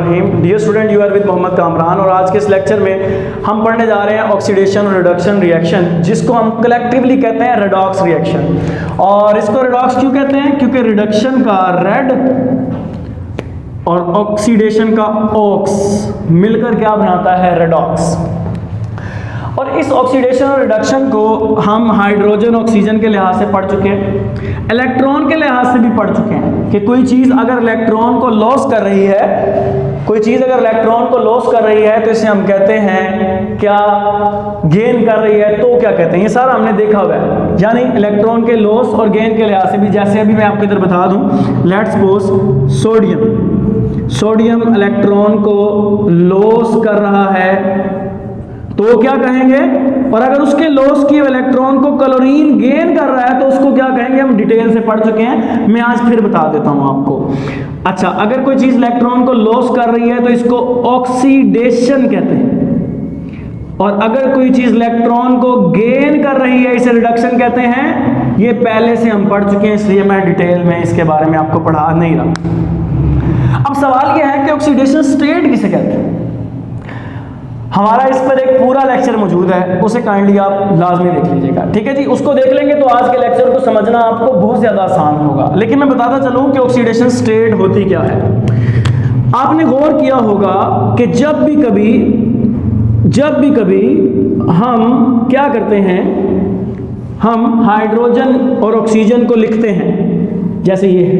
बिस्मिल्लाहिर्रहमानिर्रहीम। Dear student, you are with Mohammad Kamran और आज के इस लेक्चर में हम पढ़ने जा रहे हैं ऑक्सीडेशन और रिडक्शन रिएक्शन, जिसको हम कलेक्टिवली कहते हैं रेडॉक्स रिएक्शन। और इसको रेडॉक्स क्यों कहते हैं? क्योंकि रिडक्शन का रेड और ऑक्सीडेशन का ऑक्स मिलकर क्या बनाता है? रेडॉक्स। और इस ऑक्सीडेशन और रिडक्शन को हम हाइड्रोजन ऑक्सीजन के लिहाज से पढ़ चुके हैं, इलेक्ट्रॉन के लिहाज से भी पढ़ चुके हैं कि कोई चीज़ अगर इलेक्ट्रॉन को लॉस कर रही है, कोई चीज़ अगर इलेक्ट्रॉन को लॉस कर रही है तो इसे हम कहते हैं क्या? गेन कर रही है तो क्या कहते हैं? ये सारा हमने देखा हुआ है, यानी इलेक्ट्रॉन के लॉस और गेन के लिहाज से भी। जैसे अभी मैं आपको इधर बता दूं, लेट्स सपोज सोडियम इलेक्ट्रॉन को लॉस कर रहा है तो क्या कहेंगे? और अगर उसके लॉस की इलेक्ट्रॉन को क्लोरीन गेन कर रहा है तो उसको क्या कहेंगे? हम डिटेल से पढ़ चुके हैं, मैं आज फिर बता देता हूं आपको। अच्छा, अगर कोई चीज इलेक्ट्रॉन को लॉस कर रही है तो इसको ऑक्सीडेशन कहते हैं, और अगर कोई चीज इलेक्ट्रॉन को गेन कर रही है इसे रिडक्शन कहते हैं। ये पहले से हम पढ़ चुके हैं, इसलिए मैं डिटेल में इसके बारे में आपको पढ़ा नहीं रहा। अब सवाल यह है कि ऑक्सीडेशन स्टेट किसे कहते हैं? हमारा इस पर एक पूरा लेक्चर मौजूद है, उसे काइंडली आप लाजमी देख लीजिएगा, ठीक है जी। उसको देख लेंगे तो आज के लेक्चर को समझना आपको बहुत ज़्यादा आसान होगा। लेकिन मैं बताता चलूँ कि ऑक्सीडेशन स्टेट होती क्या है। आपने गौर किया होगा कि जब भी कभी हम क्या करते हैं, हम हाइड्रोजन और ऑक्सीजन को लिखते हैं, जैसे ये है,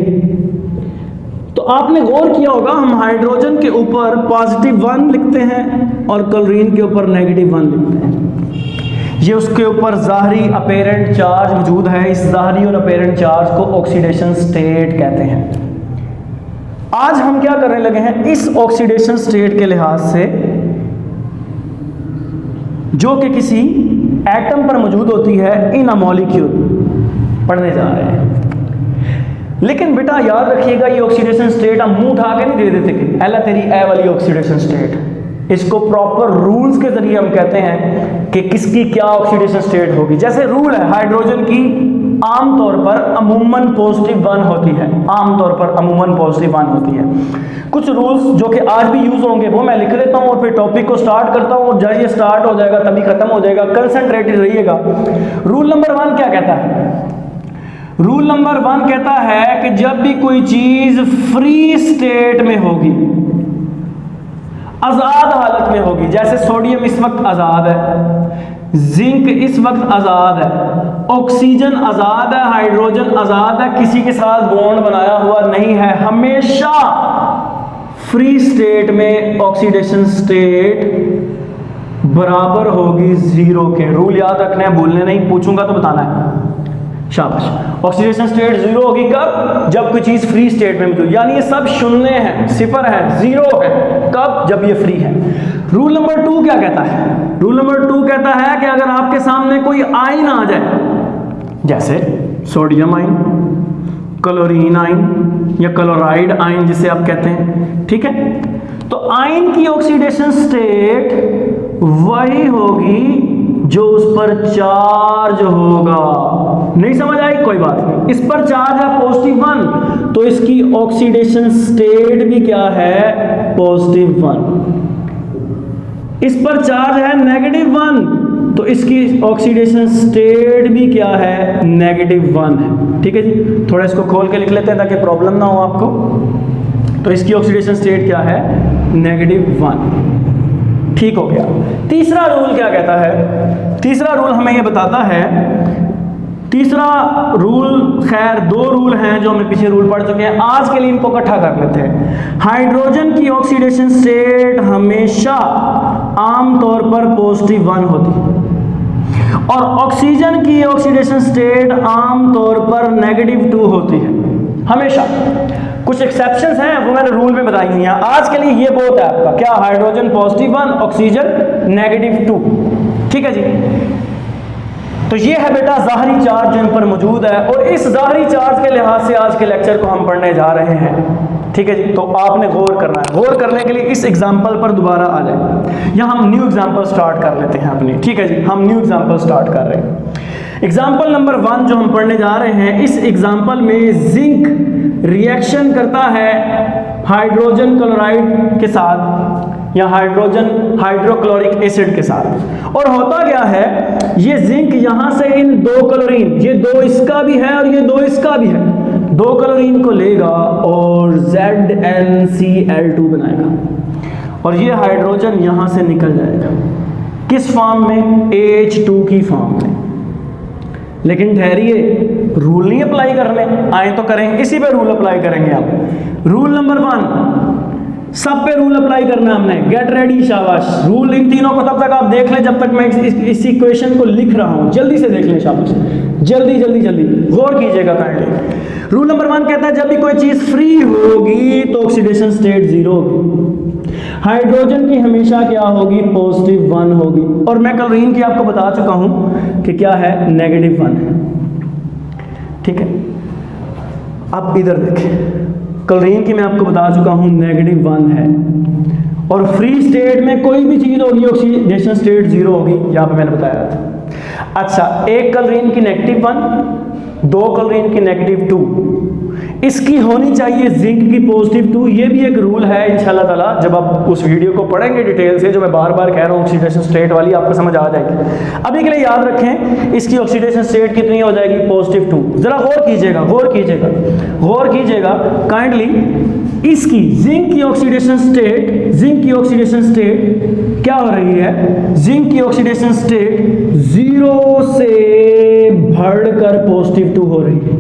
तो आपने गौर किया होगा हम हाइड्रोजन के ऊपर +1 लिखते हैं और क्लोरीन के ऊपर -1 लिखते हैं। ये उसके ऊपर ज़ाहरी अपेरेंट चार्ज मौजूद है। इस ज़ाहरी और अपेरेंट चार्ज को ऑक्सीडेशन स्टेट कहते हैं। आज हम क्या करने लगे हैं, इस ऑक्सीडेशन स्टेट के लिहाज से जो कि किसी एटम पर मौजूद होती है, इन अ मॉलिक्यूल पढ़ने जा रहे हैं। लेकिन बेटा याद रखिएगा, ये ऑक्सीडेशन स्टेट हम मुंह उठा के नहीं दे देते कि एला तेरी ए वाली ऑक्सीडेशन स्टेट। इसको प्रॉपर रूल्स के जरिए हम कहते हैं कि किसकी क्या ऑक्सीडेशन स्टेट होगी। जैसे रूल है, हाइड्रोजन की आमतौर पर अमूमन +1 होती है, आमतौर पर अमूमन +1 होती है। कुछ रूल्स जो कि आज भी यूज होंगे वो मैं लिख लेता हूं और फिर टॉपिक को स्टार्ट करता हूं, और जब ये स्टार्ट हो जाएगा तभी खत्म हो जाएगा। कंसंट्रेटेड रहिएगा। रूल नंबर 1 क्या कहता है? रूल नंबर 1 कहता है कि जब भी कोई चीज फ्री स्टेट में होगी, आजाद हालत में होगी, जैसे सोडियम इस वक्त आजाद है, जिंक इस वक्त आजाद है, ऑक्सीजन आजाद है, हाइड्रोजन आजाद है, किसी के साथ बॉन्ड बनाया हुआ नहीं है, हमेशा फ्री स्टेट में ऑक्सीडेशन स्टेट बराबर होगी 0 के। रूल याद रखना है, भूलने नहीं, पूछूंगा तो बताना है। शाबाश। ऑक्सीडेशन स्टेट 0 होगी कब? जब कोई चीज फ्री स्टेट में मौजूद, यानी ये सब शून्य है, सिफर है, 0 है। कब? जब ये फ्री है। रूल नंबर 2 क्या कहता है? रूल नंबर 2 कहता है कि अगर आपके सामने कोई आयन आ जाए, जैसे सोडियम आयन, क्लोरीन आयन या क्लोराइड आयन जिसे आप कहते हैं, ठीक है, तो आयन की ऑक्सीडेशन स्टेट वही होगी जो उस पर चार्ज होगा। नहीं समझ आई? कोई बात नहीं। इस पर चार्ज है +1, तो इसकी ऑक्सीडेशन स्टेट भी क्या है? +1। इस पर चार्ज है -1, तो इसकी ऑक्सीडेशन स्टेट भी क्या है? -1 है। ठीक है जी, थोड़ा इसको खोल के लिख लेते हैं ताकि प्रॉब्लम ना हो आपको। तो इसकी ऑक्सीडेशन स्टेट क्या है? -1। ठीक हो गया। तीसरा रूल क्या कहता है? तीसरा रूल हमें यह बताता है, तीसरा रूल, खैर 2 रूल हैं जो हमने पीछे रूल पढ़ चुके हैं, आज के लिए इनको इकट्ठा कर लेते हैं। हाइड्रोजन की ऑक्सीडेशन स्टेट हमेशा आमतौर पर +1 होती है, और ऑक्सीजन की ऑक्सीडेशन स्टेट आमतौर पर -2 होती है, हमेशा। कुछ एक्सेप्शंस हैं वो मैंने रूल में बताई हुई हैं। आज के लिए ये बहुत है आपका, क्या? Hydrogen +1, oxygen -2। ठीक है जी। तो ये है बेटा ज़ाहरी चार्ज जो इन पर मौजूद है, और इस ज़ाहरी चार्ज के लिहाज से आज के लेक्चर को हम पढ़ने जा रहे हैं। ठीक है जी, तो आपने गौर करना है। गौर करने के लिए इस एग्जाम्पल पर दोबारा आ जाए, या हम न्यू एग्जाम्पल स्टार्ट कर लेते हैं अपनी। ठीक है जी, हम न्यू एग्जाम्पल स्टार्ट कर रहे हैं। एग्जाम्पल नंबर 1 जो हम पढ़ने जा रहे हैं, इस एग्जाम्पल में जिंक रिएक्शन करता है हाइड्रोजन क्लोराइड के साथ या हाइड्रोजन हाइड्रोक्लोरिक एसिड के साथ। और होता क्या है, ये जिंक यहां से इन दो क्लोरीन, ये दो इसका भी है और ये दो इसका भी है, दो क्लोरीन को लेगा और ZnCl2 बनाएगा और ये हाइड्रोजन यहां से निकल जाएगा किस फॉर्म में, AH2 की फॉर्म में। लेकिन ठहरिए, रूल नहीं अप्लाई करने, आए तो करें, इसी पे रूल अप्लाई करेंगे आप। रूल नंबर 1, सब पे रूल अप्लाई करना है हमने। गेट रेडी, शाबाश। रूल इन तीनों को तब तक आप देख लें जब तक मैं इस इक्वेशन को लिख रहा हूं, जल्दी से देख लें, शाबाश, जल्दी जल्दी जल्दी गौर कीजिएगा काइंडली। रूल नंबर 1 कहता है जब भी कोई चीज फ्री होगी तो ऑक्सीडेशन स्टेट 0 होगी। हाइड्रोजन की हमेशा क्या होगी, +1 होगी। और मैं क्लोरीन की आपको बता चुका हूं कि क्या है, -1 है। ठीक है, अब इधर देखें, क्लोरीन की मैं आपको बता चुका हूं -1 है। और फ्री स्टेट में कोई भी चीज होगी ऑक्सीडेशन स्टेट 0 होगी, यहां पे मैंने बताया था। अच्छा, एक क्लोरीन की -1, दो क्लोरीन की -2, इसकी होनी चाहिए जिंक की +2। ये भी एक रूल है, इंशाल्लाह ताला जब आप उस वीडियो को पढ़ेंगे डिटेल से, जो मैं बार बार कह रहा हूँ ऑक्सीडेशन स्टेट वाली, आपको समझ आ जाएगी। अभी के लिए याद रखें, इसकी ऑक्सीडेशन स्टेट कितनी हो जाएगी, +2। जरा गौर कीजिएगा, गौर कीजिएगा, गौर कीजिएगा काइंडली। इसकी जिंक की ऑक्सीडेशन स्टेट, जिंक की ऑक्सीडेशन स्टेट क्या हो रही है, जिंक की ऑक्सीडेशन स्टेट 0 से बढ़कर +2 हो रही है।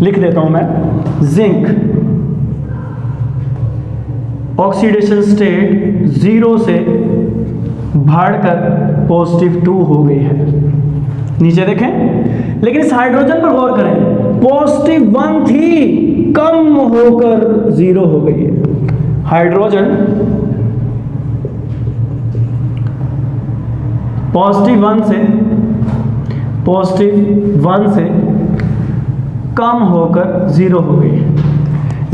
लिख देता हूं मैं, जिंक ऑक्सीडेशन स्टेट 0 से बढ़कर +2 हो गई है। नीचे देखें, लेकिन इस हाइड्रोजन पर गौर करें, +1 थी, कम होकर 0 हो गई है। हाइड्रोजन +1 से कम होकर 0 हो गई है।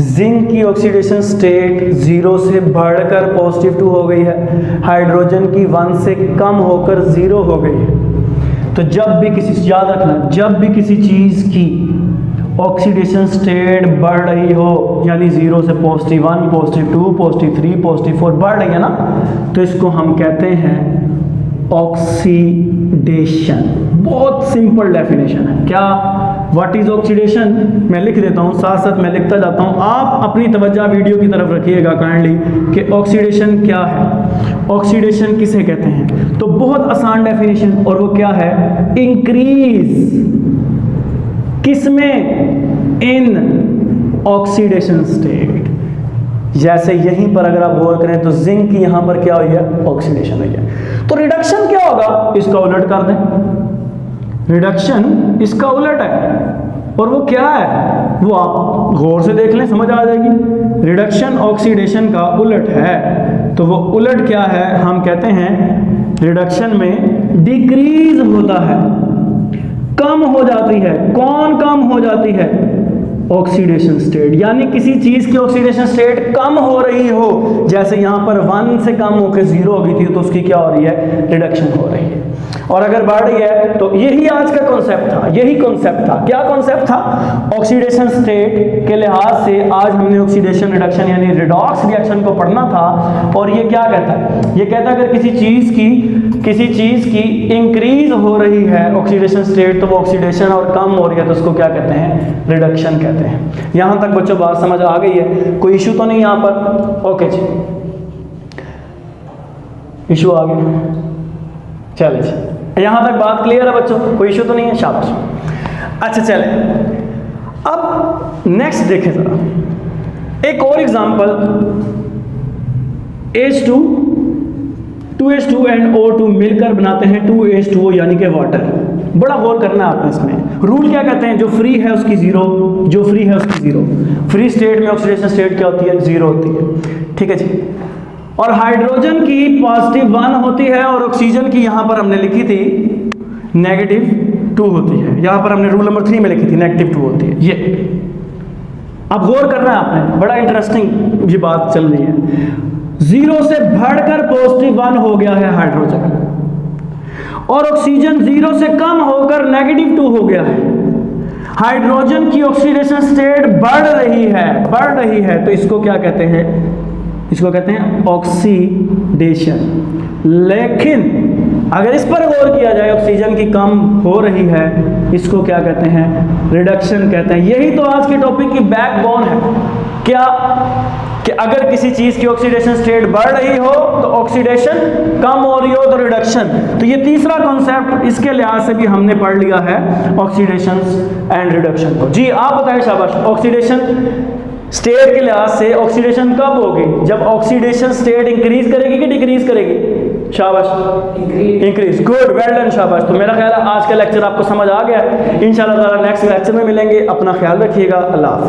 जिंक की ऑक्सीडेशन स्टेट 0 से बढ़कर +2 हो गई है, हाइड्रोजन की 1 से कम होकर 0 हो गई है। तो जब भी किसी, याद रखना, जब भी किसी चीज की ऑक्सीडेशन स्टेट बढ़ रही हो, यानी 0 से +1, +2, +3, +4 बढ़ रही है ना, तो इसको हम कहते हैं ऑक्सीडेशन। बहुत सिंपल डेफिनेशन है। क्या, व्हाट इज ऑक्सीडेशन, मैं लिख देता हूं, साथ साथ मैं लिखता जाता हूं, आप अपनी तवज्जो वीडियो की तरफ रखिएगा काइंडली कि ऑक्सीडेशन क्या है, ऑक्सीडेशन किसे कहते हैं। तो बहुत आसान डेफिनेशन, और वो क्या है, इंक्रीज किसमें, इन ऑक्सीडेशन स्टेट। जैसे यहीं पर अगर आप गौर करें तो जिंक की यहां पर क्या हुई है, ऑक्सीडेशन हुई है। तो रिडक्शन क्या होगा, इसका उलट कर दें, रिडक्शन इसका उलट है, और वो क्या है, वो आप गौर से देख लें, समझ आ जाएगी। रिडक्शन ऑक्सीडेशन का उलट है, तो वो उलट क्या है, हम कहते हैं रिडक्शन में डिक्रीज होता है, कम हो जाती है। कौन कम हो जाती है, ऑक्सीडेशन स्टेट, यानी किसी चीज की ऑक्सीडेशन स्टेट कम हो रही हो, जैसे यहां पर 1 से कम होकर 0 हो गई थी, तो उसकी क्या हो रही है, रिडक्शन हो रही है। और अगर बढ़ रही है, तो यही आज का कॉन्सेप्ट था, यही कॉन्सेप्ट था। क्या कॉन्सेप्ट था, ऑक्सीडेशन स्टेट के लिहाज से आज हमने ऑक्सीडेशन रिडक्शन यानी रिडॉक्स रिएक्शन को पढ़ना था। और ये क्या कहता है, ये कहता है अगर किसी चीज की इंक्रीज हो रही है ऑक्सीडेशन स्टेट, तो वो ऑक्सीडेशन और कम हो रही है, तो उसको क्या कहते हैं, रिडक्शन कहते हैं। यहां तक बच्चों बात समझ आ गई है, कोई इशू तो नहीं यहां पर, ओके जी, इशू आ गया, चले जी, यहां तक बात क्लियर है बच्चों, कोई इशू तो नहीं है, शाबाश। अच्छा चले, अब नेक्स्ट देखें जरा, एक और example, H2 2H2 and O2 मिलकर बनाते हैं 2H2O यानी कि वाटर। बड़ा गौर करना है आपने इसमें। रूल क्या कहते हैं, जो फ्री है उसकी 0, जो फ्री है उसकी 0। फ्री स्टेट में ऑक्सीडेशन स्टेट क्या होती है, 0 होती है। ठीक है जी। और हाइड्रोजन की +1 होती है, और ऑक्सीजन की यहां पर हमने लिखी थी -2 होती है। यहां पर हमने रूल नंबर 3 में लिखी थी -2 होती है। ये अब गौर करना है आपने, बड़ा इंटरेस्टिंग ये बात चल रही है। 0 से बढ़कर +1 हो गया है हाइड्रोजन, और ऑक्सीजन 0 से कम होकर -2 हो गया है। हाइड्रोजन की ऑक्सीडेशन स्टेट बढ़ रही है, तो इसको क्या कहते हैं? इसको कहते हैं ऑक्सीडेशन। लेकिन अगर इस पर गौर किया जाए, ऑक्सीजन की कम हो रही है, इसको क्या कहते हैं? रिडक्शन कहते हैं। यही तो आज के टॉपिक की बैकबोन है। क्या कि अगर किसी चीज की ऑक्सीडेशन स्टेट बढ़ रही हो तो ऑक्सीडेशन, कम हो रही हो तो रिडक्शन। तो ये तीसरा कॉन्सेप्ट, इसके लिहाज से भी हमने पढ़ लिया है ऑक्सीडेशन एंड रिडक्शन को। जी आप बताएं, शाबाश। ऑक्सीडेशन स्टेट के लिहाज से ऑक्सीडेशन कब होगी? जब ऑक्सीडेशन स्टेट इंक्रीज करेगी कि डिक्रीज करेगी? शाबाश, इंक्रीज। गुड, वेल डन, शाबाश। तो मेरा ख्याल है आज का लेक्चर आपको समझ आ गया है। इंशाल्लाह ताला नेक्स्ट लेक्चर में मिलेंगे। अपना ख्याल रखिएगा। अल्लाह हाफ़िज़।